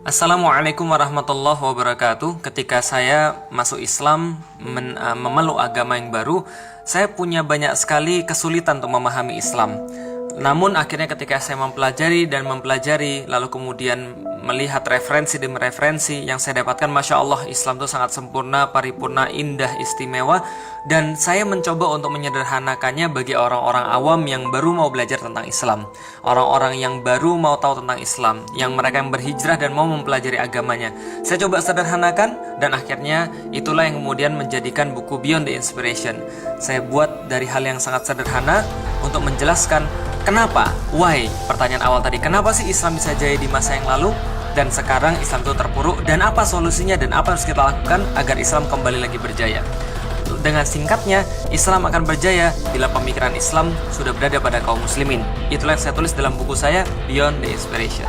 Assalamualaikum warahmatullahi wabarakatuh. Ketika saya masuk Islam, memeluk agama yang baru, saya punya banyak sekali kesulitan untuk memahami Islam. Namun akhirnya ketika saya mempelajari, lalu kemudian melihat referensi demi referensi yang saya dapatkan, Masya Allah, Islam itu sangat sempurna, paripurna, indah, istimewa. Dan saya mencoba untuk menyederhanakannya bagi orang-orang awam yang baru mau belajar tentang Islam, orang-orang yang baru mau tahu tentang Islam, yang mereka yang berhijrah dan mau mempelajari agamanya. Saya coba sederhanakan, dan akhirnya itulah yang kemudian menjadikan buku Beyond the Inspiration. Saya buat dari hal yang sangat sederhana untuk menjelaskan kenapa, why, pertanyaan awal tadi, kenapa sih Islam bisa jaya di masa yang lalu dan sekarang Islam itu terpuruk, dan apa solusinya dan apa yang harus kita lakukan agar Islam kembali lagi berjaya. Dengan singkatnya, Islam akan berjaya bila pemikiran Islam sudah berada pada kaum muslimin. Itulah yang saya tulis dalam buku saya, Beyond the Inspiration.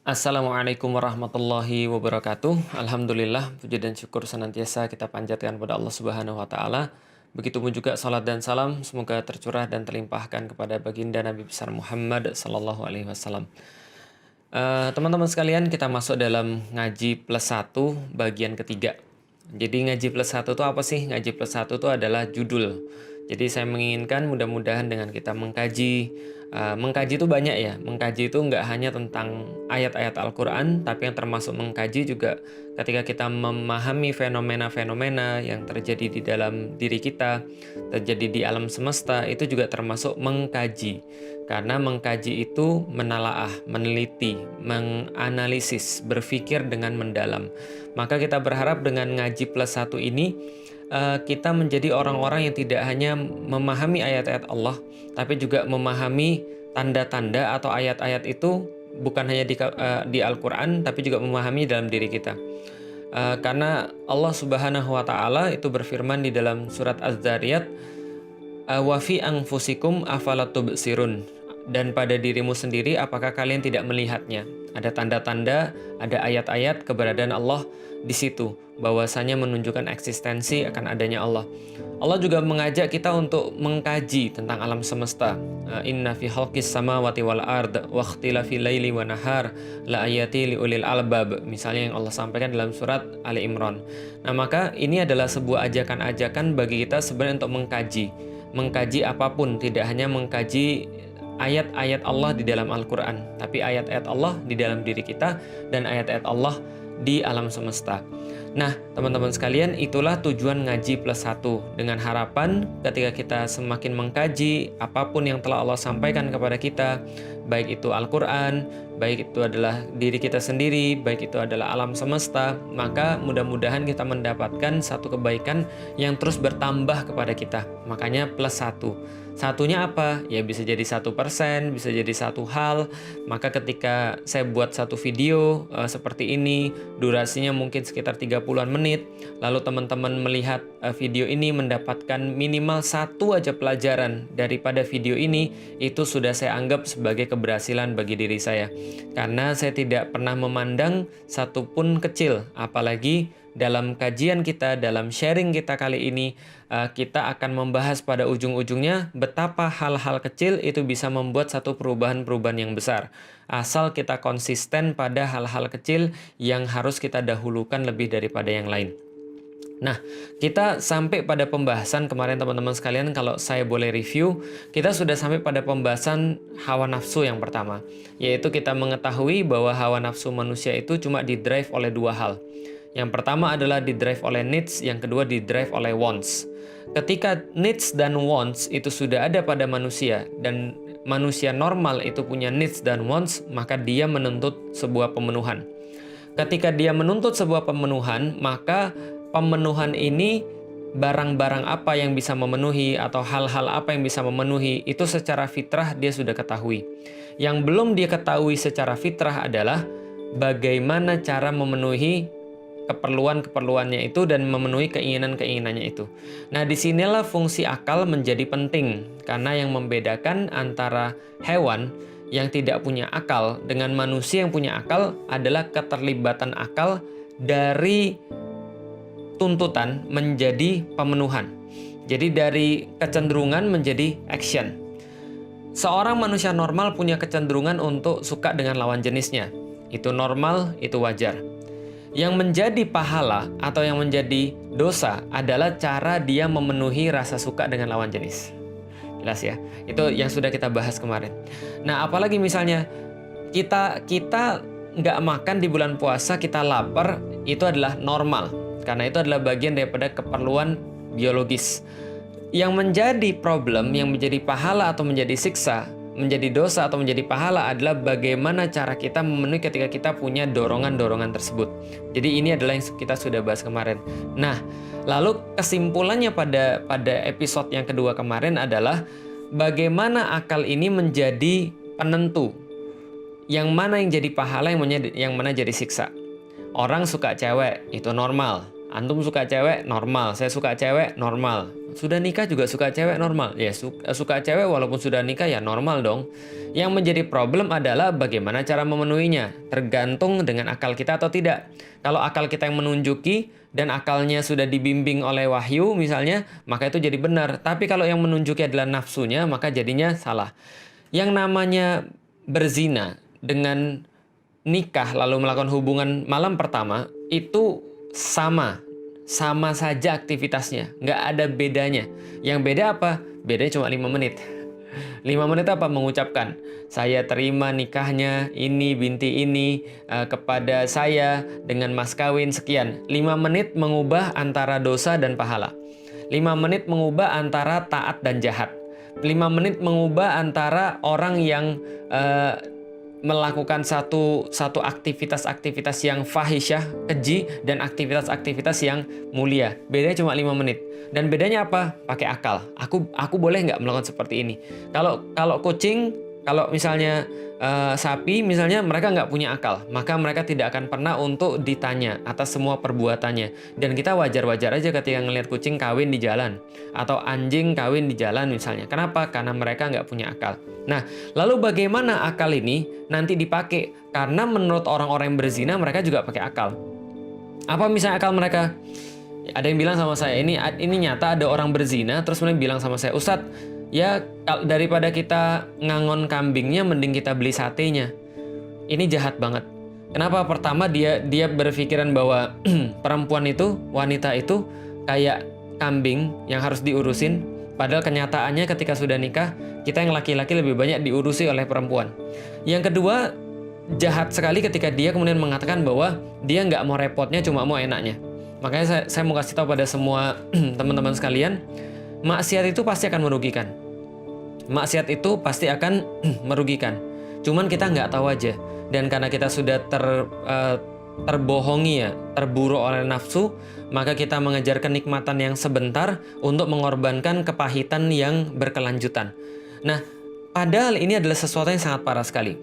Assalamualaikum warahmatullahi wabarakatuh. Alhamdulillah, puji dan syukur senantiasa kita panjatkan kepada Allah Subhanahu wa taala. Begitupun juga salat dan salam semoga tercurah dan terlimpahkan kepada baginda Nabi besar Muhammad sallallahu alaihi wasallam. Teman-teman sekalian, kita masuk dalam ngaji plus 1 bagian ketiga. Jadi ngaji plus 1 itu apa sih? Ngaji plus 1 itu adalah judul. Jadi saya menginginkan mudah-mudahan dengan kita mengkaji itu banyak ya. Mengkaji itu nggak hanya tentang ayat-ayat Al-Quran, tapi yang termasuk mengkaji juga ketika kita memahami fenomena-fenomena yang terjadi di dalam diri kita, terjadi di alam semesta, itu juga termasuk mengkaji. Karena mengkaji itu menalaah, meneliti, menganalisis, berpikir dengan mendalam. Maka kita berharap dengan ngaji plus 1 ini, kita menjadi orang-orang yang tidak hanya memahami ayat-ayat Allah, tapi juga memahami tanda-tanda atau ayat-ayat itu bukan hanya di Al-Quran, tapi juga memahami dalam diri kita. Karena Allah Subhanahu wa taala itu berfirman di dalam surat Az-Zariyat, wa fi anfusikum afala tubsirun, dan pada dirimu sendiri apakah kalian tidak melihatnya? Ada tanda-tanda, ada ayat-ayat keberadaan Allah di situ, bahwasanya menunjukkan eksistensi akan adanya Allah. Allah juga mengajak kita untuk mengkaji tentang alam semesta. Inna fi khalqis samawati wal ard wa ikhtilafil laili wan nahar la ayati liulil albab. Misalnya yang Allah sampaikan dalam surat Ali Imran. Nah, maka ini adalah sebuah ajakan-ajakan bagi kita sebenarnya untuk mengkaji apapun, tidak hanya mengkaji ayat-ayat Allah di dalam Al-Quran, tapi ayat-ayat Allah di dalam diri kita dan ayat-ayat Allah di alam semesta. Nah, teman-teman sekalian, itulah tujuan ngaji plus 1. Dengan harapan ketika kita semakin mengkaji apapun yang telah Allah sampaikan kepada kita, baik itu Al-Quran, baik itu adalah diri kita sendiri, baik itu adalah alam semesta, maka mudah-mudahan kita mendapatkan satu kebaikan yang terus bertambah kepada kita. Makanya plus 1. Satunya apa? Ya bisa jadi 1%, bisa jadi satu hal. Maka ketika saya buat satu video seperti ini, durasinya mungkin sekitar 30-an menit, lalu teman-teman melihat video ini mendapatkan minimal satu aja pelajaran daripada video ini, itu sudah saya anggap sebagai keberhasilan bagi diri saya. Karena saya tidak pernah memandang satupun kecil, apalagi dalam kajian kita, dalam sharing kita kali ini, kita akan membahas pada ujung-ujungnya betapa hal-hal kecil itu bisa membuat satu perubahan-perubahan yang besar. Asal kita konsisten pada hal-hal kecil yang harus kita dahulukan lebih daripada yang lain. Nah, kita sampai pada pembahasan kemarin teman-teman sekalian, kalau saya boleh review, kita sudah sampai pada pembahasan hawa nafsu yang pertama. Yaitu kita mengetahui bahwa hawa nafsu manusia itu cuma didrive oleh dua hal. Yang pertama adalah didrive oleh needs, yang kedua didrive oleh wants. Ketika needs dan wants itu sudah ada pada manusia, dan manusia normal itu punya needs dan wants, maka dia menuntut sebuah pemenuhan. Ketika dia menuntut sebuah pemenuhan, maka pemenuhan ini, barang-barang apa yang bisa memenuhi atau hal-hal apa yang bisa memenuhi, itu secara fitrah dia sudah ketahui. Yang belum dia ketahui secara fitrah adalah bagaimana cara memenuhi keperluan-keperluannya itu dan memenuhi keinginan-keinginannya itu. Nah, disinilah fungsi akal menjadi penting, karena yang membedakan antara hewan yang tidak punya akal dengan manusia yang punya akal adalah keterlibatan akal dari tuntutan menjadi pemenuhan. Jadi dari kecenderungan menjadi action. Seorang manusia normal punya kecenderungan untuk suka dengan lawan jenisnya. itu normal, itu wajar. Yang menjadi pahala atau yang menjadi dosa adalah cara dia memenuhi rasa suka dengan lawan jenis. Jelas ya? Itu yang sudah kita bahas kemarin. Nah, apalagi misalnya kita nggak makan di bulan puasa, kita lapar, itu adalah normal. Karena itu adalah bagian daripada keperluan biologis. Yang menjadi problem, yang menjadi pahala atau menjadi siksa, menjadi dosa atau menjadi pahala adalah bagaimana cara kita memenuhi ketika kita punya dorongan-dorongan tersebut. Jadi ini adalah yang kita sudah bahas kemarin. Nah, lalu kesimpulannya pada episode yang kedua kemarin adalah bagaimana akal ini menjadi penentu. Yang mana yang jadi pahala, yang mana jadi siksa. Orang suka cewek, itu normal. Antum suka cewek, normal. Saya suka cewek, normal. Sudah nikah juga suka cewek, normal. Ya, suka cewek walaupun sudah nikah, ya normal dong. Yang menjadi problem adalah bagaimana cara memenuhinya. Tergantung dengan akal kita atau tidak. Kalau akal kita yang menunjuki dan akalnya sudah dibimbing oleh wahyu misalnya, maka itu jadi benar. Tapi kalau yang menunjuki adalah nafsunya, maka jadinya salah. Yang namanya berzina dengan nikah lalu melakukan hubungan malam pertama, itu sama saja aktivitasnya, nggak ada bedanya. Yang beda apa? Bedanya cuma 5 menit. 5 menit apa? Mengucapkan, saya terima nikahnya ini binti ini kepada saya dengan mas kawin sekian. 5 menit mengubah antara dosa dan pahala. 5 menit mengubah antara taat dan jahat. 5 menit mengubah antara orang yang melakukan satu aktivitas-aktivitas yang fahisyah, keji, dan aktivitas-aktivitas yang mulia. Bedanya cuma 5 menit. Dan bedanya apa? Pakai akal. Aku boleh nggak melakukan seperti ini? Kalau kucing, kalau misalnya sapi, misalnya mereka nggak punya akal, maka mereka tidak akan pernah untuk ditanya atas semua perbuatannya. Dan kita wajar-wajar aja ketika ngelihat kucing kawin di jalan, atau anjing kawin di jalan misalnya. Kenapa? Karena mereka nggak punya akal. Nah, lalu bagaimana akal ini nanti dipakai? Karena menurut orang-orang yang berzina, mereka juga pakai akal. Apa misalnya akal mereka? Ada yang bilang sama saya, ini nyata ada orang berzina, terus mereka bilang sama saya, Ustadz, ya daripada kita ngangon kambingnya, mending kita beli satenya. Ini jahat banget. Kenapa? Pertama, dia berpikiran bahwa perempuan itu, wanita itu kayak kambing yang harus diurusin. Padahal kenyataannya ketika sudah nikah, kita yang laki-laki lebih banyak diurusi oleh perempuan. Yang kedua, jahat sekali ketika dia kemudian mengatakan bahwa dia nggak mau repotnya, cuma mau enaknya. Makanya saya mau kasih tahu pada semua teman-teman sekalian, maksiat itu pasti akan merugikan. Maksiat itu pasti akan merugikan. Cuman kita nggak tahu aja. Dan karena kita sudah terbohongi ya, terburu oleh nafsu, maka kita mengejar kenikmatan yang sebentar untuk mengorbankan kepahitan yang berkelanjutan. Nah, padahal ini adalah sesuatu yang sangat parah sekali.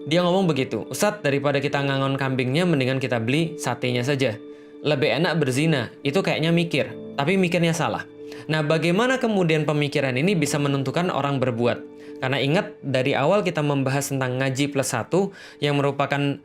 Dia ngomong begitu, Ustadz, daripada kita ngangon kambingnya, mendingan kita beli satenya saja. Lebih enak berzina, itu kayaknya mikir, tapi mikirnya salah. Nah, bagaimana kemudian pemikiran ini bisa menentukan orang berbuat? Karena ingat, dari awal kita membahas tentang ngaji plus 1, yang merupakan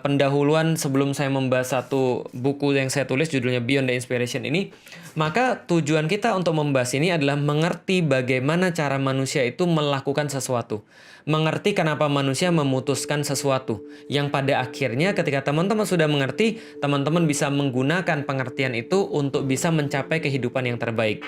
pendahuluan sebelum saya membahas satu buku yang saya tulis judulnya Beyond the Inspiration ini, maka tujuan kita untuk membahas ini adalah mengerti bagaimana cara manusia itu melakukan sesuatu. Mengerti kenapa manusia memutuskan sesuatu. Yang pada akhirnya ketika teman-teman sudah mengerti, teman-teman bisa menggunakan pengertian itu untuk bisa mencapai kehidupan yang terbaik.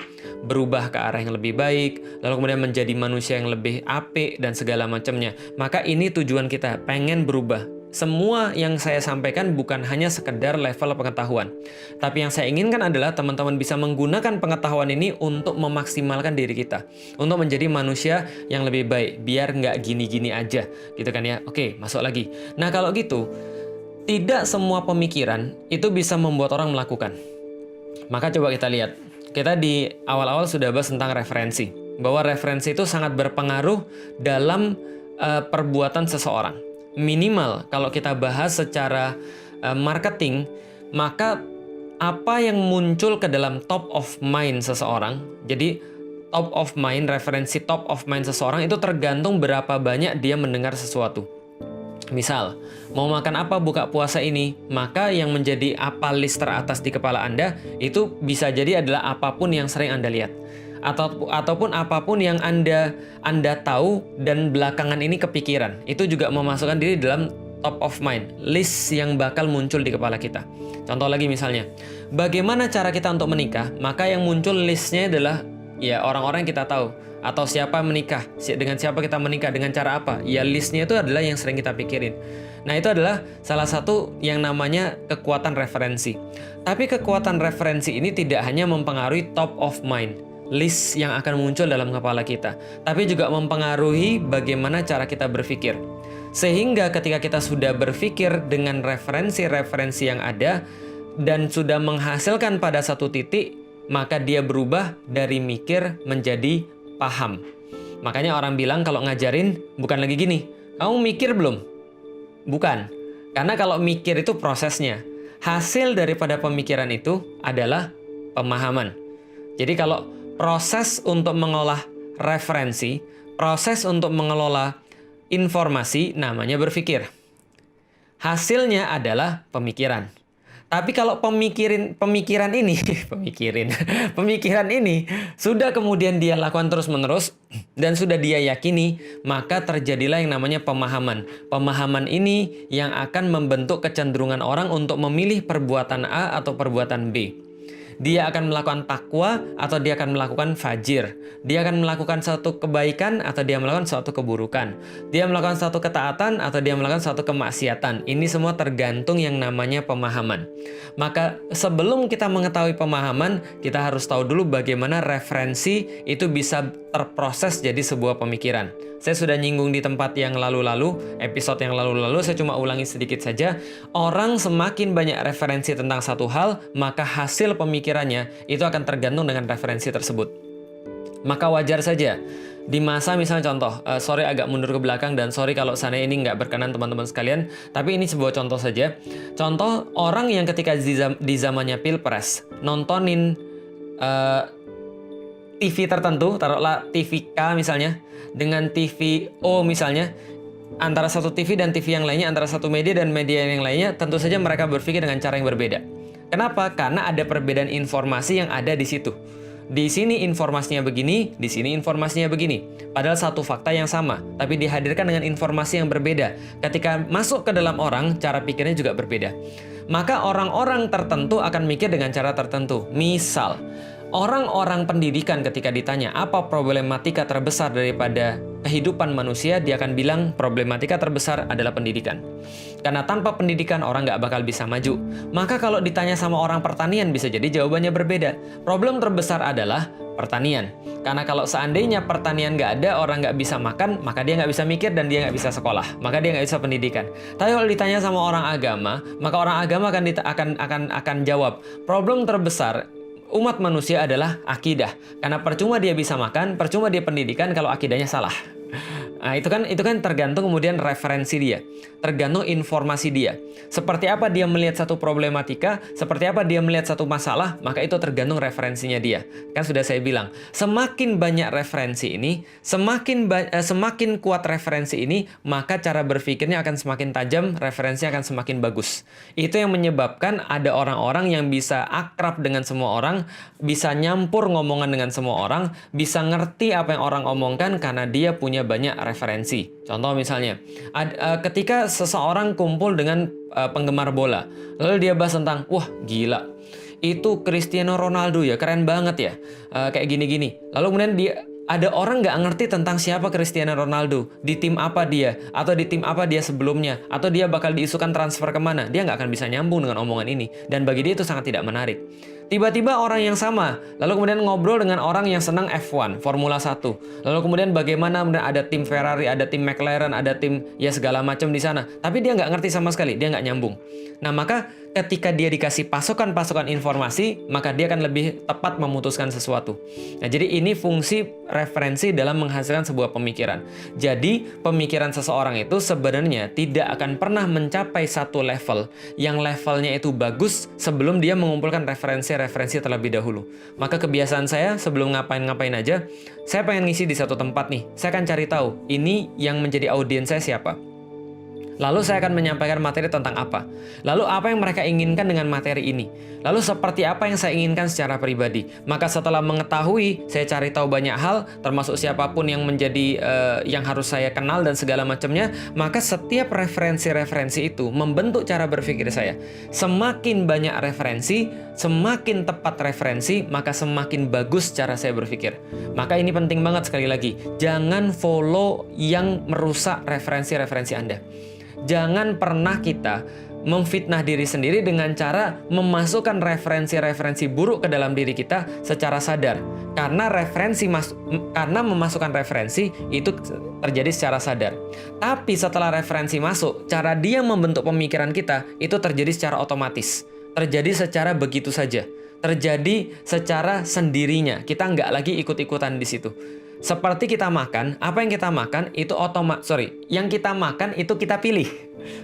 Berubah ke arah yang lebih baik, lalu kemudian menjadi manusia yang lebih apik dan segala macamnya. Maka ini tujuan kita, pengen berubah. Semua yang saya sampaikan bukan hanya sekedar level pengetahuan. Tapi yang saya inginkan adalah teman-teman bisa menggunakan pengetahuan ini untuk memaksimalkan diri kita. Untuk menjadi manusia yang lebih baik. Biar nggak gini-gini aja. Gitu kan ya. Oke, masuk lagi. Nah kalau gitu, tidak semua pemikiran itu bisa membuat orang melakukan. Maka coba kita lihat. Kita di awal-awal sudah bahas tentang referensi. Bahwa referensi itu sangat berpengaruh dalam perbuatan seseorang. Minimal kalau kita bahas secara marketing, maka apa yang muncul ke dalam top of mind seseorang. Jadi top of mind, referensi top of mind seseorang itu tergantung berapa banyak dia mendengar sesuatu. Misal, mau makan apa buka puasa ini, maka yang menjadi apa list teratas di kepala Anda itu bisa jadi adalah apapun yang sering Anda lihat. Ataupun apapun yang Anda tahu dan belakangan ini kepikiran. Itu juga memasukkan diri dalam top of mind, list yang bakal muncul di kepala kita. Contoh lagi misalnya, bagaimana cara kita untuk menikah? Maka yang muncul listnya adalah ya orang-orang yang kita tahu, atau siapa menikah, dengan siapa kita menikah, dengan cara apa. Ya listnya itu adalah yang sering kita pikirin. Nah itu adalah salah satu yang namanya kekuatan referensi. Tapi kekuatan referensi ini tidak hanya mempengaruhi top of mind, list yang akan muncul dalam kepala kita, tapi juga mempengaruhi bagaimana cara kita berpikir. Sehingga ketika kita sudah berpikir dengan referensi-referensi yang ada dan sudah menghasilkan pada satu titik, maka dia berubah dari mikir menjadi paham. Makanya orang bilang kalau ngajarin bukan lagi gini, kamu mikir belum? Bukan. Karena kalau mikir itu prosesnya. Hasil daripada pemikiran itu adalah pemahaman. Jadi kalau proses untuk mengolah referensi, proses untuk mengelola informasi namanya berpikir. Hasilnya adalah pemikiran. Tapi kalau pemikiran ini sudah kemudian dia lakukan terus-menerus dan sudah dia yakini, maka terjadilah yang namanya pemahaman. Pemahaman ini yang akan membentuk kecenderungan orang untuk memilih perbuatan A atau perbuatan B. Dia akan melakukan takwa atau dia akan melakukan fajir. Dia akan melakukan suatu kebaikan atau dia melakukan suatu keburukan. Dia melakukan suatu ketaatan atau dia melakukan suatu kemaksiatan. Ini semua tergantung yang namanya pemahaman. Maka sebelum kita mengetahui pemahaman, kita harus tahu dulu bagaimana referensi itu bisa terproses jadi sebuah pemikiran. Saya sudah nyinggung di tempat yang lalu-lalu, episode yang lalu-lalu, saya cuma ulangi sedikit saja. Orang semakin banyak referensi tentang satu hal, maka hasil pemikirannya itu akan tergantung dengan referensi tersebut. Maka wajar saja, di masa misalnya contoh, sorry agak mundur ke belakang dan sorry kalau sana ini nggak berkenan teman-teman sekalian, tapi ini sebuah contoh saja. Contoh orang yang ketika di zamannya Pilpres, nontonin TV tertentu, taruhlah TV K misalnya, dengan TV O misalnya, antara satu TV dan TV yang lainnya, antara satu media dan media yang lainnya, tentu saja mereka berpikir dengan cara yang berbeda. Kenapa? Karena ada perbedaan informasi yang ada di situ. Di sini informasinya begini, di sini informasinya begini. Padahal satu fakta yang sama, tapi dihadirkan dengan informasi yang berbeda. Ketika masuk ke dalam orang, cara pikirnya juga berbeda. Maka orang-orang tertentu akan mikir dengan cara tertentu. Misal, orang-orang pendidikan ketika ditanya apa problematika terbesar daripada kehidupan manusia, dia akan bilang problematika terbesar adalah pendidikan. Karena tanpa pendidikan orang nggak bakal bisa maju. Maka kalau ditanya sama orang pertanian bisa jadi jawabannya berbeda. Problem terbesar adalah pertanian. Karena kalau seandainya pertanian nggak ada, orang nggak bisa makan, maka dia nggak bisa mikir dan dia nggak bisa sekolah. Maka dia nggak bisa pendidikan. Tapi kalau ditanya sama orang agama, maka orang agama akan jawab problem terbesar umat manusia adalah akidah. Karena percuma dia bisa makan, percuma dia pendidikan kalau akidahnya salah. Nah, itu kan tergantung kemudian referensi dia, tergantung informasi dia. Seperti apa dia melihat satu problematika, seperti apa dia melihat satu masalah, maka itu tergantung referensinya dia. Kan sudah saya bilang, semakin banyak referensi ini, semakin kuat referensi ini, maka cara berpikirnya akan semakin tajam, referensinya akan semakin bagus. Itu yang menyebabkan ada orang-orang yang bisa akrab dengan semua orang, bisa nyampur ngomongan dengan semua orang, bisa ngerti apa yang orang omongkan karena dia punya banyak referensi. Contoh misalnya, ketika seseorang kumpul dengan penggemar bola, lalu dia bahas tentang, wah gila, itu Cristiano Ronaldo ya, keren banget ya, kayak gini-gini. Lalu kemudian ada orang nggak ngerti tentang siapa Cristiano Ronaldo, di tim apa dia, atau di tim apa dia sebelumnya, atau dia bakal diisukan transfer kemana, dia nggak akan bisa nyambung dengan omongan ini, dan bagi dia itu sangat tidak menarik. Tiba-tiba orang yang sama, lalu kemudian ngobrol dengan orang yang senang F1, Formula 1. Lalu kemudian bagaimana ada tim Ferrari, ada tim McLaren, ada tim ya segala macam di sana. Tapi dia nggak ngerti sama sekali, dia nggak nyambung. Nah maka ketika dia dikasih pasokan-pasokan informasi, maka dia akan lebih tepat memutuskan sesuatu. Nah jadi ini fungsi referensi dalam menghasilkan sebuah pemikiran. Jadi pemikiran seseorang itu sebenarnya tidak akan pernah mencapai satu level yang levelnya itu bagus sebelum dia mengumpulkan referensi terlebih dahulu. Maka kebiasaan saya sebelum ngapain-ngapain aja, saya pengen ngisi di satu tempat nih. Saya akan cari tahu ini yang menjadi audiens saya siapa. Lalu saya akan menyampaikan materi tentang apa? Lalu apa yang mereka inginkan dengan materi ini? Lalu seperti apa yang saya inginkan secara pribadi? Maka setelah mengetahui, saya cari tahu banyak hal, termasuk siapapun yang menjadi yang harus saya kenal dan segala macamnya, maka setiap referensi-referensi itu membentuk cara berpikir saya. Semakin banyak referensi, semakin tepat referensi, maka semakin bagus cara saya berpikir. Maka ini penting banget sekali lagi, jangan follow yang merusak referensi-referensi Anda. Jangan pernah kita memfitnah diri sendiri dengan cara memasukkan referensi-referensi buruk ke dalam diri kita secara sadar. Karena memasukkan referensi itu terjadi secara sadar. Tapi setelah referensi masuk, cara dia membentuk pemikiran kita itu terjadi secara otomatis. Terjadi secara begitu saja. Terjadi secara sendirinya. Kita nggak lagi ikut-ikutan di situ. Seperti kita makan, apa yang kita makan itu yang kita makan itu kita pilih.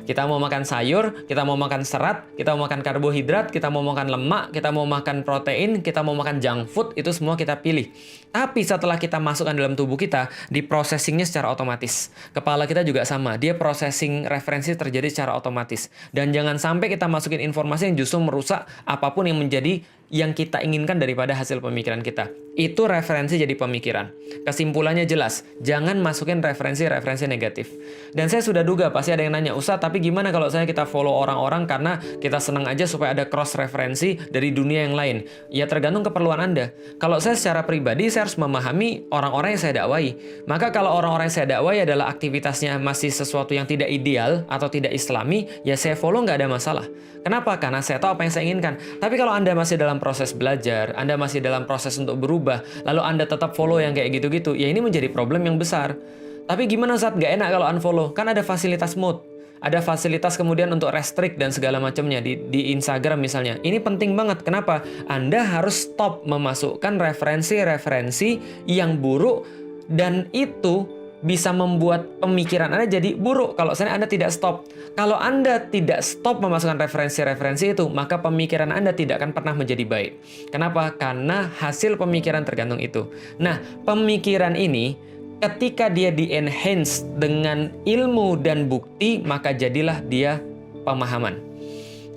Kita mau makan sayur, kita mau makan serat, kita mau makan karbohidrat, kita mau makan lemak, kita mau makan protein, kita mau makan junk food, itu semua kita pilih. Tapi setelah kita masukkan dalam tubuh kita, diprosesingnya secara otomatis. Kepala kita juga sama, dia processing referensi terjadi secara otomatis. Dan jangan sampai kita masukin informasi yang justru merusak apapun yang menjadi yang kita inginkan daripada hasil pemikiran kita. Itu referensi jadi pemikiran. Kesimpulannya jelas, jangan masukin referensi-referensi negatif. Dan saya sudah duga pasti ada yang nanya, Ustaz, tapi gimana kalau kita follow orang-orang karena kita senang aja supaya ada cross referensi dari dunia yang lain? Ya tergantung keperluan Anda. Kalau saya secara pribadi, saya harus memahami orang-orang yang saya dakwai. Maka kalau orang-orang yang saya dakwai adalah aktivitasnya masih sesuatu yang tidak ideal atau tidak islami, ya saya follow nggak ada masalah. Kenapa? Karena saya tahu apa yang saya inginkan. Tapi kalau Anda masih dalam proses belajar, Anda masih dalam proses untuk berubah, lalu Anda tetap follow yang kayak gitu-gitu, ya ini menjadi problem yang besar. Tapi gimana saat nggak enak kalau unfollow? Kan ada fasilitas mode. Ada fasilitas kemudian untuk restrict dan segala macamnya di Instagram misalnya. Ini penting banget. Kenapa? Anda harus stop memasukkan referensi-referensi yang buruk dan itu bisa membuat pemikiran Anda jadi buruk kalau Anda tidak stop. Kalau Anda tidak stop memasukkan referensi-referensi itu, maka pemikiran Anda tidak akan pernah menjadi baik. Kenapa? Karena hasil pemikiran tergantung itu. Nah, pemikiran ini ketika dia di-enhance dengan ilmu dan bukti, maka jadilah dia pemahaman.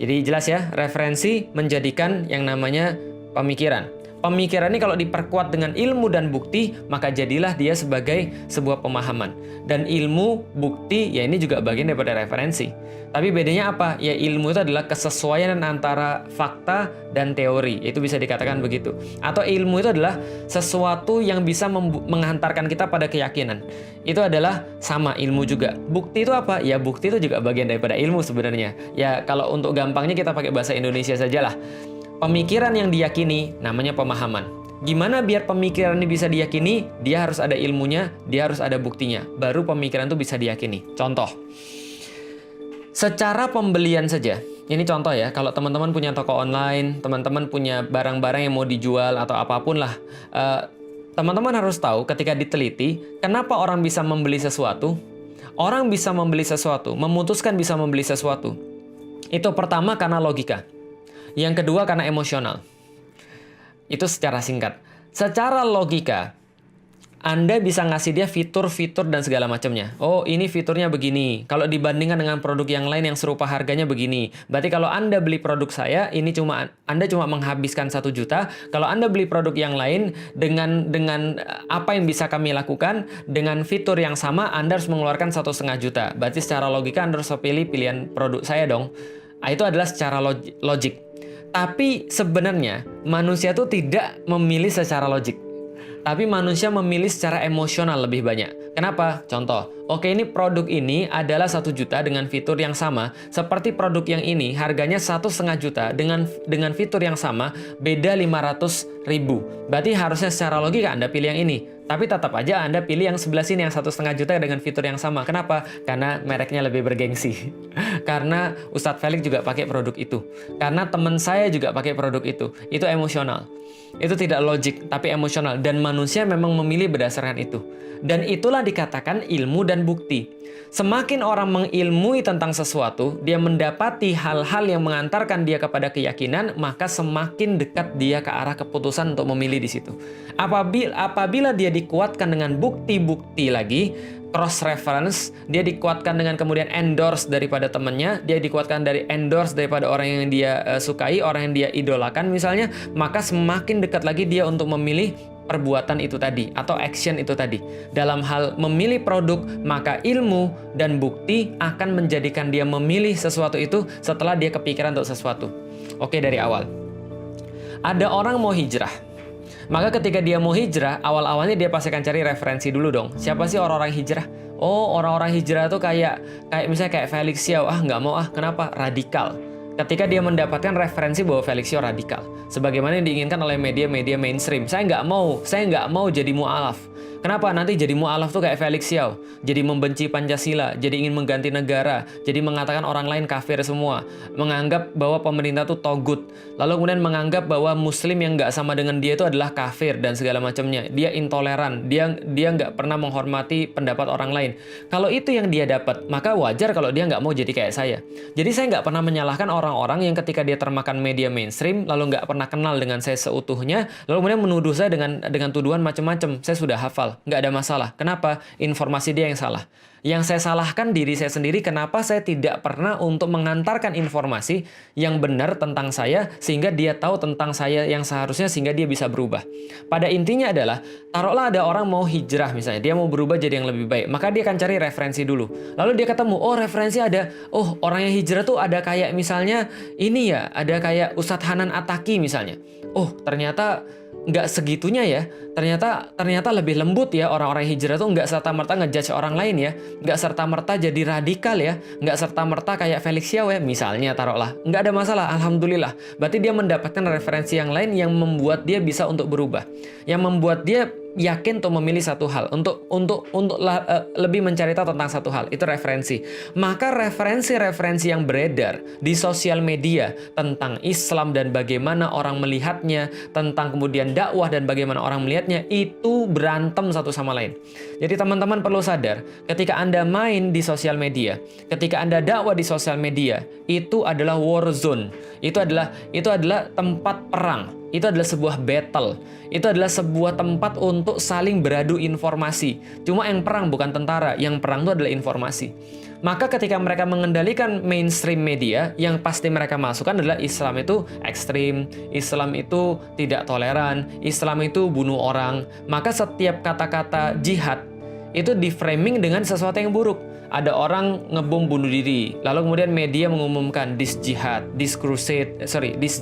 Jadi jelas ya, referensi menjadikan yang namanya pemikiran. Pemikiran ini kalau diperkuat dengan ilmu dan bukti, maka jadilah dia sebagai sebuah pemahaman. Dan ilmu, bukti, ya ini juga bagian daripada referensi. Tapi bedanya apa? Ya ilmu itu adalah kesesuaian antara fakta dan teori. Itu bisa dikatakan begitu. Atau ilmu itu adalah sesuatu yang bisa menghantarkan kita pada keyakinan. Itu adalah sama ilmu juga. Bukti itu apa? Ya bukti itu juga bagian daripada ilmu sebenarnya. Ya kalau untuk gampangnya kita pakai bahasa Indonesia sajalah. Pemikiran yang diyakini namanya pemahaman. Gimana biar pemikiran ini bisa diyakini? Dia harus ada ilmunya, dia harus ada buktinya. Baru pemikiran itu bisa diyakini. Contoh, secara pembelian saja. Ini contoh ya, kalau teman-teman punya toko online, teman-teman punya barang-barang yang mau dijual atau apapun lah. Teman-teman harus tahu ketika diteliti, kenapa orang bisa membeli sesuatu? Orang bisa membeli sesuatu, memutuskan bisa membeli sesuatu. Itu pertama karena logika. Yang kedua karena emosional. Itu secara singkat. Secara logika, Anda bisa ngasih dia fitur-fitur dan segala macamnya. Oh, ini fiturnya begini. Kalau dibandingkan dengan produk yang lain yang serupa harganya begini. Berarti kalau Anda beli produk saya, Anda cuma menghabiskan 1 juta. Kalau Anda beli produk yang lain dengan apa yang bisa kami lakukan, dengan fitur yang sama, Anda harus mengeluarkan 1,5 juta. Berarti secara logika Anda harus pilih pilihan produk saya dong. Itu adalah secara logik. Tapi sebenarnya manusia itu tidak memilih secara logik. Tapi manusia memilih secara emosional lebih banyak. Kenapa? Contoh, oke ini produk ini adalah 1 juta dengan fitur yang sama. Seperti produk yang ini harganya 1,5 juta dengan fitur yang sama, beda 500.000. Berarti harusnya secara logika Anda pilih yang ini. Tapi tetap aja Anda pilih yang sebelah sini yang 1,5 juta dengan fitur yang sama. Kenapa? Karena mereknya lebih bergengsi. Karena Ustadz Felix juga pakai produk itu. Karena teman saya juga pakai produk itu. Itu emosional. Itu tidak logik, tapi emosional. Dan manusia memang memilih berdasarkan itu. Dan itulah dikatakan ilmu dan bukti. Semakin orang mengilmui tentang sesuatu, dia mendapati hal-hal yang mengantarkan dia kepada keyakinan, maka semakin dekat dia ke arah keputusan untuk memilih di situ. Apabila dia dikuatkan dengan bukti-bukti lagi, cross reference, dia dikuatkan dengan kemudian endorse daripada temannya, dia dikuatkan dari endorse daripada orang yang dia sukai, orang yang dia idolakan misalnya, maka semakin dekat lagi dia untuk memilih perbuatan itu tadi atau action itu tadi. Dalam hal memilih produk, maka ilmu dan bukti akan menjadikan dia memilih sesuatu itu setelah dia kepikiran untuk sesuatu. Oke, dari awal. Ada orang mau hijrah. Maka ketika dia mau hijrah, awal-awalnya dia pasti akan cari referensi dulu dong. Siapa sih orang-orang hijrah? Oh, orang-orang hijrah tuh kayak misalnya kayak Felix Xiao. Ah, nggak mau ah. Kenapa? Radikal. Ketika dia mendapatkan referensi bahwa Felix Xiao radikal, sebagaimana yang diinginkan oleh media-media mainstream, saya nggak mau jadi mu'alaf. Kenapa? Nanti jadi mu'alaf tuh kayak Felix Xiao, jadi membenci Pancasila, jadi ingin mengganti negara, jadi mengatakan orang lain kafir semua, menganggap bahwa pemerintah tuh togut, lalu kemudian menganggap bahwa Muslim yang nggak sama dengan dia itu adalah kafir dan segala macamnya. Dia intoleran, dia nggak pernah menghormati pendapat orang lain. Kalau itu yang dia dapat, maka wajar kalau dia nggak mau jadi kayak saya. Jadi saya nggak pernah menyalahkan orang-orang yang ketika dia termakan media mainstream, lalu nggak pernah kenal dengan saya seutuhnya, lalu kemudian menuduh saya dengan tuduhan macam-macam. Saya sudah hafal, nggak ada masalah. Kenapa? Informasi dia yang salah. Yang saya salahkan diri saya sendiri, kenapa saya tidak pernah untuk mengantarkan informasi yang benar tentang saya, sehingga dia tahu tentang saya yang seharusnya, sehingga dia bisa berubah. Pada intinya adalah, taruhlah ada orang mau hijrah misalnya, dia mau berubah jadi yang lebih baik, maka dia akan cari referensi dulu. Lalu dia ketemu, oh referensi ada, oh orang yang hijrah tuh ada kayak misalnya, ini ya, ada kayak Ustadz Hanan Attaqi misalnya. Oh ternyata nggak segitunya ya, ternyata lebih lembut ya orang-orang hijrah tuh, nggak serta-merta ngejudge orang lain ya, nggak serta-merta jadi radikal ya, nggak serta-merta kayak Felix Xiao ya, misalnya taruhlah, nggak ada masalah, alhamdulillah. Berarti dia mendapatkan referensi yang lain yang membuat dia bisa untuk berubah, yang membuat dia yakin untuk memilih satu hal, untuk lebih mencari tahu tentang satu hal, itu referensi. Maka referensi-referensi yang beredar di sosial media tentang Islam dan bagaimana orang melihatnya, tentang kemudian dakwah dan bagaimana orang melihatnya, itu berantem satu sama lain. Jadi teman-teman perlu sadar, ketika Anda main di sosial media, ketika Anda dakwah di sosial media, itu adalah war zone. Itu adalah tempat perang. Itu adalah sebuah battle. Itu adalah sebuah tempat untuk saling beradu informasi. Cuma yang perang bukan tentara, yang perang itu adalah informasi. Maka ketika mereka mengendalikan mainstream media, yang pasti mereka masukkan adalah Islam itu ekstrim, Islam itu tidak toleran, Islam itu bunuh orang. Maka setiap kata-kata jihad itu di-framing dengan sesuatu yang buruk. Ada orang ngebom bunuh diri, lalu kemudian media mengumumkan this jihad, this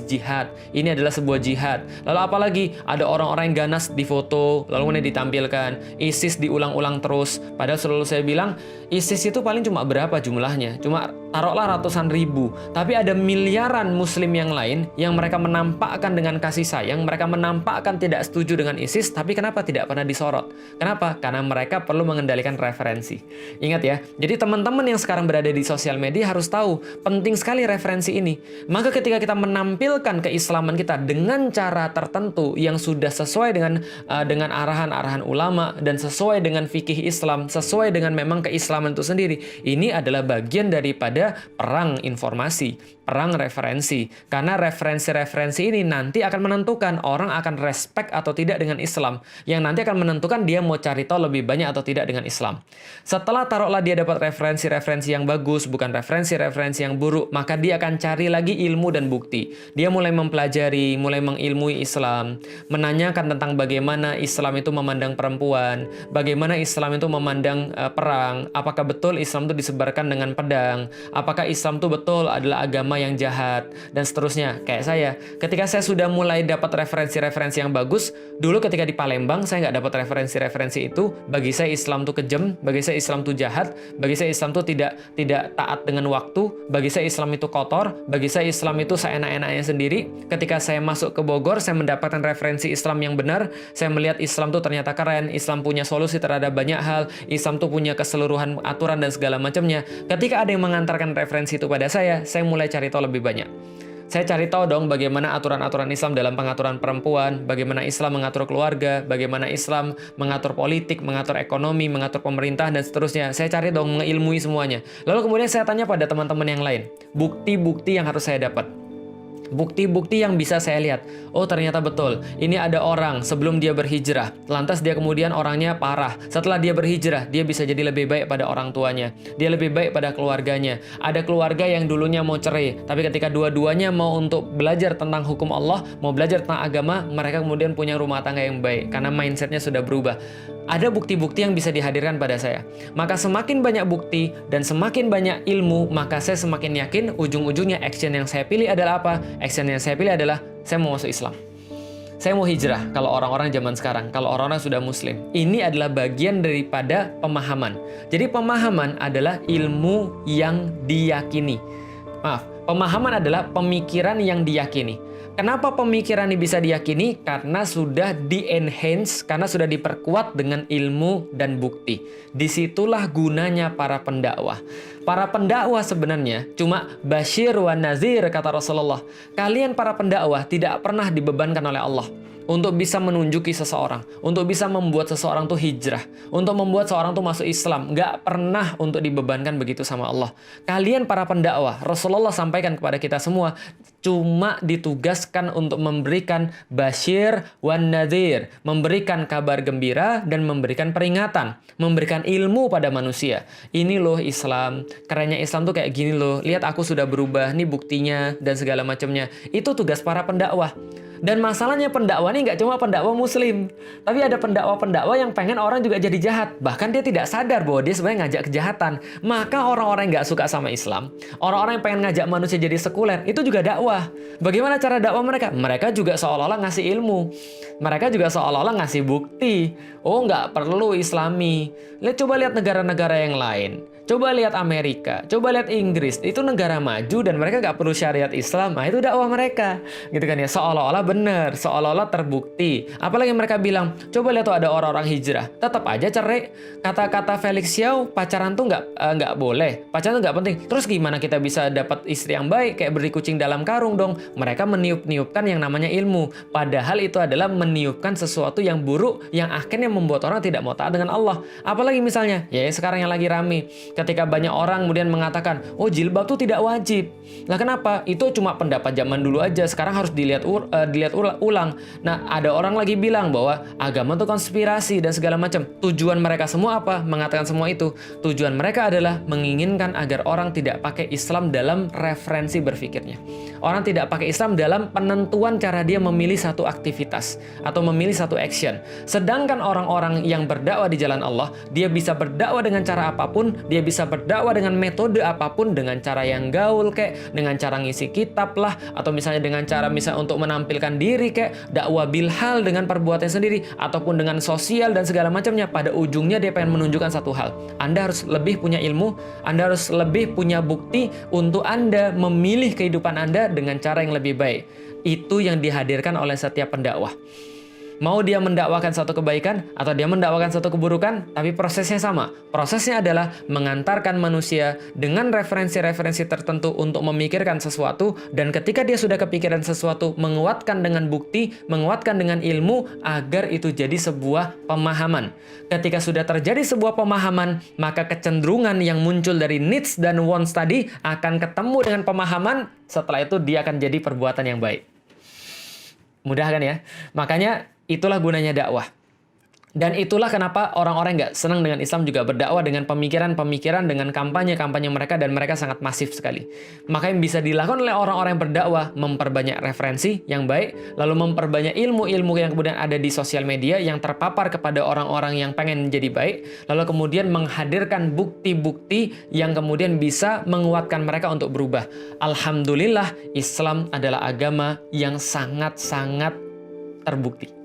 jihad, ini adalah sebuah jihad. Lalu apalagi ada orang-orang yang ganas difoto, lalu kemudian ditampilkan, ISIS diulang-ulang terus. Padahal selalu saya bilang, ISIS itu paling cuma berapa jumlahnya? Cuma taruhlah ratusan ribu. Tapi ada miliaran muslim yang lain yang mereka menampakkan dengan kasih sayang, mereka menampakkan tidak setuju dengan ISIS, tapi kenapa tidak pernah disorot? Kenapa? Karena mereka perlu mengendalikan referensi. Ingat ya, jadi teman-teman yang sekarang berada di sosial media harus tahu, penting sekali referensi ini. Maka ketika kita menampilkan keislaman kita dengan cara tertentu yang sudah sesuai dengan arahan-arahan ulama dan sesuai dengan fikih Islam, sesuai dengan memang keislaman itu sendiri, ini adalah bagian daripada perang informasi, perang referensi. Karena referensi-referensi ini nanti akan menentukan orang akan respect atau tidak dengan Islam, yang nanti akan menentukan dia mau cari tahu lebih banyak atau tidak dengan Islam. Setelah taruhlah dia dapat referensi-referensi yang bagus, bukan referensi-referensi yang buruk, maka dia akan cari lagi ilmu dan bukti. Dia mulai mempelajari, mulai mengilmui Islam, menanyakan tentang bagaimana Islam itu memandang perempuan, bagaimana Islam itu memandang perang, apakah betul Islam itu disebarkan dengan pedang, apakah Islam itu betul adalah agama yang jahat, dan seterusnya. Kayak saya, ketika saya sudah mulai dapat referensi-referensi yang bagus, dulu ketika di Palembang saya nggak dapat referensi-referensi itu. Bagi saya Islam itu kejam, bagi saya Islam itu jahat, bagi saya Islam itu tidak taat dengan waktu, bagi saya Islam itu kotor, bagi saya Islam itu seenak-enaknya sendiri. Ketika saya masuk ke Bogor, saya mendapatkan referensi Islam yang benar, saya melihat Islam itu ternyata keren, Islam punya solusi terhadap banyak hal, Islam itu punya keseluruhan aturan dan segala macamnya. Ketika ada yang mengantarkan referensi itu pada saya mulai cari tahu lebih banyak. Saya cari tahu dong bagaimana aturan-aturan Islam dalam pengaturan perempuan, bagaimana Islam mengatur keluarga, bagaimana Islam mengatur politik, mengatur ekonomi, mengatur pemerintah, dan seterusnya. Saya cari dong, mengilmui semuanya. Lalu kemudian saya tanya pada teman-teman yang lain, bukti-bukti yang harus saya dapat. Bukti-bukti yang bisa saya lihat, oh ternyata betul, ini ada orang sebelum dia berhijrah, lantas dia kemudian orangnya parah. Setelah dia berhijrah, dia bisa jadi lebih baik pada orang tuanya, dia lebih baik pada keluarganya. Ada keluarga yang dulunya mau cerai, tapi ketika dua-duanya mau untuk belajar tentang hukum Allah, mau belajar tentang agama, mereka kemudian punya rumah tangga yang baik, karena mindsetnya sudah berubah. Ada bukti-bukti yang bisa dihadirkan pada saya. Maka semakin banyak bukti dan semakin banyak ilmu, maka saya semakin yakin ujung-ujungnya action yang saya pilih adalah apa? Action yang saya pilih adalah saya mau masuk Islam. Saya mau hijrah kalau orang-orang zaman sekarang, kalau orang-orang sudah muslim. Ini adalah bagian daripada pemahaman. Jadi pemahaman adalah ilmu yang diyakini. Maaf, pemahaman adalah pemikiran yang diyakini. Kenapa pemikiran ini bisa diyakini? Karena sudah di-enhance, karena sudah diperkuat dengan ilmu dan bukti. Disitulah gunanya para pendakwah. Para pendakwah sebenarnya cuma basyir wa nazir, kata Rasulullah. Kalian para pendakwah tidak pernah dibebankan oleh Allah untuk bisa menunjuki seseorang, untuk bisa membuat seseorang tuh hijrah, untuk membuat seseorang tuh masuk Islam. Nggak pernah untuk dibebankan begitu sama Allah. Kalian para pendakwah, Rasulullah sampaikan kepada kita semua, cuma ditugaskan untuk memberikan basyir wan nadhir, memberikan kabar gembira dan memberikan peringatan, memberikan ilmu pada manusia. Ini loh Islam, kerennya Islam tuh kayak gini loh. Lihat aku sudah berubah, nih buktinya dan segala macamnya. Itu tugas para pendakwah. Dan masalahnya pendakwah ini nggak cuma pendakwah muslim, tapi ada pendakwah-pendakwah yang pengen orang juga jadi jahat. Bahkan dia tidak sadar bahwa dia sebenarnya ngajak kejahatan. Maka orang-orang yang nggak suka sama Islam, orang-orang yang pengen ngajak manusia jadi sekuler, itu juga dakwah. Bagaimana cara dakwah mereka? Mereka juga seolah-olah ngasih ilmu. Mereka juga seolah-olah ngasih bukti. Oh, nggak perlu Islami. Coba lihat negara-negara yang lain. Coba lihat Amerika, coba lihat Inggris, itu negara maju dan mereka nggak perlu syariat Islam. Nah, itu dakwah mereka, gitu kan ya, seolah-olah benar, seolah-olah terbukti. Apalagi mereka bilang, coba lihat tuh ada orang-orang hijrah, tetap aja cerai. Kata-kata Felix Xiao, pacaran tuh nggak boleh, pacaran tuh nggak penting. Terus gimana kita bisa dapat istri yang baik, kayak beri kucing dalam karung dong? Mereka meniup-niupkan yang namanya ilmu, padahal itu adalah meniupkan sesuatu yang buruk, yang akhirnya membuat orang tidak mau taat dengan Allah. Apalagi misalnya, ya sekarang yang lagi rame. Ketika banyak orang kemudian mengatakan, oh jilbab itu tidak wajib. Nah kenapa? Itu cuma pendapat zaman dulu aja, sekarang harus dilihat ulang. Nah ada orang lagi bilang bahwa agama itu konspirasi dan segala macam. Tujuan mereka semua apa? Mengatakan semua itu. Tujuan mereka adalah menginginkan agar orang tidak pakai Islam dalam referensi berpikirnya. Orang tidak pakai Islam dalam penentuan cara dia memilih satu aktivitas atau memilih satu action. Sedangkan orang-orang yang berdakwah di jalan Allah, dia bisa berdakwah dengan cara apapun, dia bisa berdakwah dengan metode apapun, dengan cara yang gaul kayak, dengan cara ngisi kitab lah, atau misalnya dengan cara untuk menampilkan diri kayak, dakwah bilhal dengan perbuatan sendiri, ataupun dengan sosial dan segala macamnya. Pada ujungnya dia pengen menunjukkan satu hal. Anda harus lebih punya ilmu, Anda harus lebih punya bukti untuk Anda memilih kehidupan Anda dengan cara yang lebih baik. Itu yang dihadirkan oleh setiap pendakwah. Mau dia mendakwakan satu kebaikan atau dia mendakwakan satu keburukan, tapi prosesnya sama. Prosesnya adalah mengantarkan manusia dengan referensi-referensi tertentu untuk memikirkan sesuatu, dan ketika dia sudah kepikiran sesuatu, menguatkan dengan bukti, menguatkan dengan ilmu, agar itu jadi sebuah pemahaman. Ketika sudah terjadi sebuah pemahaman, maka kecenderungan yang muncul dari needs dan wants tadi akan ketemu dengan pemahaman, setelah itu dia akan jadi perbuatan yang baik. Mudah kan ya? Makanya itulah gunanya dakwah. Dan itulah kenapa orang-orang nggak senang dengan Islam juga berdakwah dengan pemikiran-pemikiran, dengan kampanye-kampanye mereka, dan mereka sangat masif sekali. Maka yang bisa dilakukan oleh orang-orang yang berdakwah, memperbanyak referensi yang baik, lalu memperbanyak ilmu-ilmu yang kemudian ada di sosial media yang terpapar kepada orang-orang yang pengen menjadi baik, lalu kemudian menghadirkan bukti-bukti yang kemudian bisa menguatkan mereka untuk berubah. Alhamdulillah, Islam adalah agama yang sangat-sangat terbukti.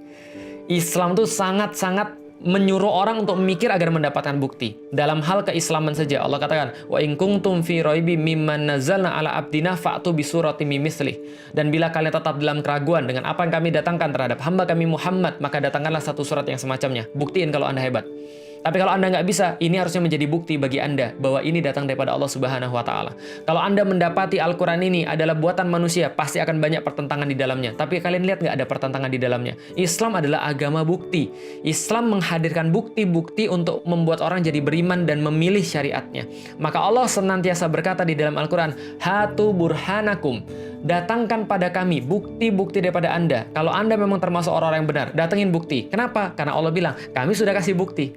Islam tuh sangat-sangat menyuruh orang untuk memikir agar mendapatkan bukti. Dalam hal keislaman saja Allah katakan, wa in kuntum fi raibi mimman nazzalna ala abdina fa'tu bi suratin mimithli. Dan bila kalian tetap dalam keraguan dengan apa yang kami datangkan terhadap hamba kami Muhammad, maka datangkanlah satu surat yang semacamnya. Buktiin kalau Anda hebat. Tapi kalau Anda nggak bisa, ini harusnya menjadi bukti bagi Anda bahwa ini datang daripada Allah Subhanahu wa Ta'ala. Kalau Anda mendapati Al-Quran ini adalah buatan manusia, pasti akan banyak pertentangan di dalamnya. Tapi kalian lihat nggak ada pertentangan di dalamnya? Islam adalah agama bukti. Islam menghadirkan bukti-bukti untuk membuat orang jadi beriman dan memilih syariatnya. Maka Allah senantiasa berkata di dalam Al-Quran, hatu burhanakum. datangkan pada kami bukti-bukti daripada Anda. Kalau Anda memang termasuk orang-orang yang benar, datengin bukti. Kenapa? Karena Allah bilang, kami sudah kasih bukti.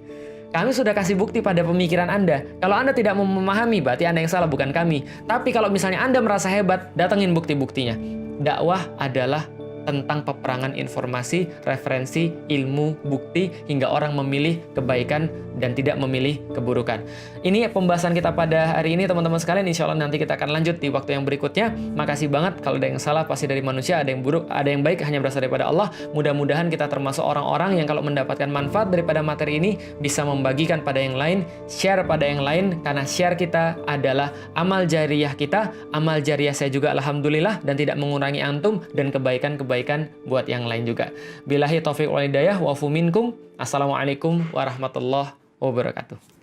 Kami sudah kasih bukti pada pemikiran Anda. Kalau Anda tidak mau memahami, berarti Anda yang salah, bukan kami. Tapi kalau misalnya Anda merasa hebat, datengin bukti-buktinya. Dakwah adalah tentang peperangan informasi, referensi, ilmu, bukti, hingga orang memilih kebaikan dan tidak memilih keburukan. Ini pembahasan kita pada hari ini, teman-teman sekalian. Insya Allah nanti kita akan lanjut di waktu yang berikutnya. Makasih banget. Kalau ada yang salah pasti dari manusia, ada yang buruk, ada yang baik hanya berasal daripada Allah. Mudah-mudahan kita termasuk orang-orang yang kalau mendapatkan manfaat daripada materi ini bisa membagikan pada yang lain, share pada yang lain, karena share kita adalah amal jariyah kita. Amal jariyah saya juga alhamdulillah, dan tidak mengurangi antum dan kebaikan-kebaikan buat yang lain juga. Billahi taufiq wal hidayah wa afu minkum. Assalamualaikum warahmatullahi wabarakatuh.